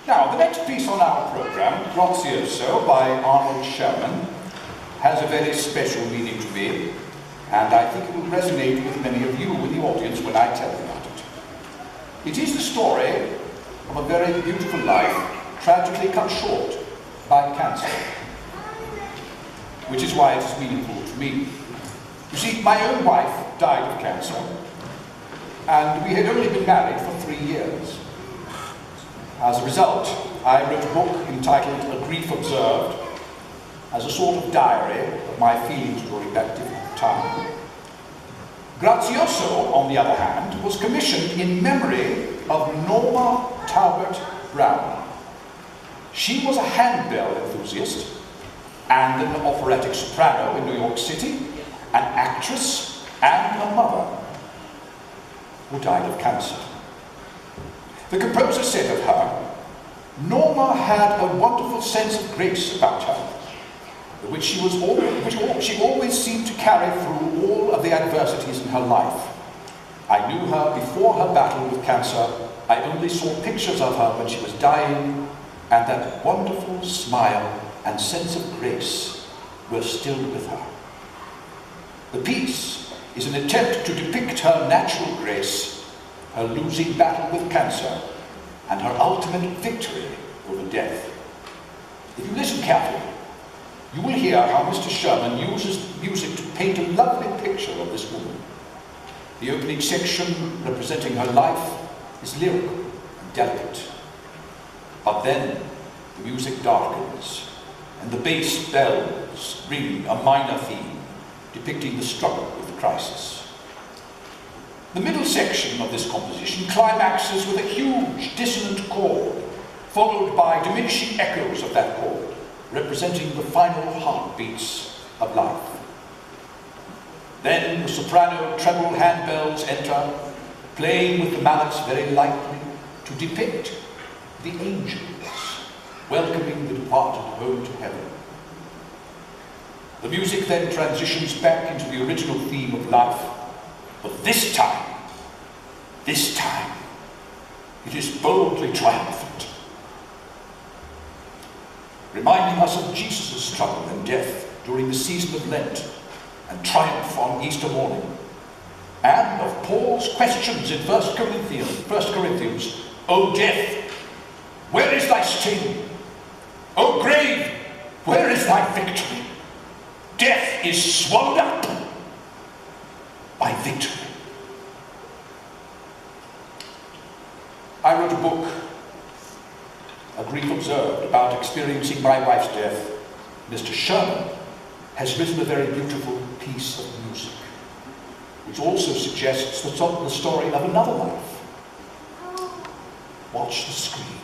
Now, the next piece on our programme, Grazioso by Arnold Sherman, has a very special meaning to me, and I think it will resonate with many of you in the audience when I tell you about it. It is the story of a very beautiful life tragically cut short by cancer, which is why it is meaningful to me. You see, my own wife died of cancer, and we had only been married for 3 years. As a result, I wrote a book entitled A Grief Observed, as a sort of diary of my feelings during that difficult time. Grazioso, on the other hand, was commissioned in memory of Norma Talbot Brown. She was a handbell enthusiast and an operatic soprano in New York City, an actress and a mother who died of cancer. The composer said of her, Norma had a wonderful sense of grace about her, which she always seemed to carry through all of the adversities in her life. I knew her before her battle with cancer. I only saw pictures of her when she was dying, and that wonderful smile and sense of grace were still with her. The piece is an attempt to depict her natural grace, her losing battle with cancer, and her ultimate victory over death. If you listen carefully, you will hear how Mr. Sherman uses music to paint a lovely picture of this woman. The opening section, representing her life, is lyrical and delicate. But then the music darkens, and the bass bells ring a minor theme, depicting the struggle with the crisis. The middle section of this composition climaxes with a huge dissonant chord, followed by diminishing echoes of that chord, representing the final heartbeats of life. Then the soprano treble handbells enter, playing with the mallets very lightly to depict the angels welcoming the departed home to heaven. The music then transitions back into the original theme of life, but this time, it is boldly triumphant, reminding us of Jesus' struggle and death during the season of Lent and triumph on Easter morning, and of Paul's questions in 1 Corinthians, O death, where is thy sting? O grave, where is thy victory? Death is swallowed up by victory. I wrote a book, A Grief Observed, about experiencing my wife's death. Mr. Sherman has written a very beautiful piece of music, which also suggests the story of another life. Watch the screen.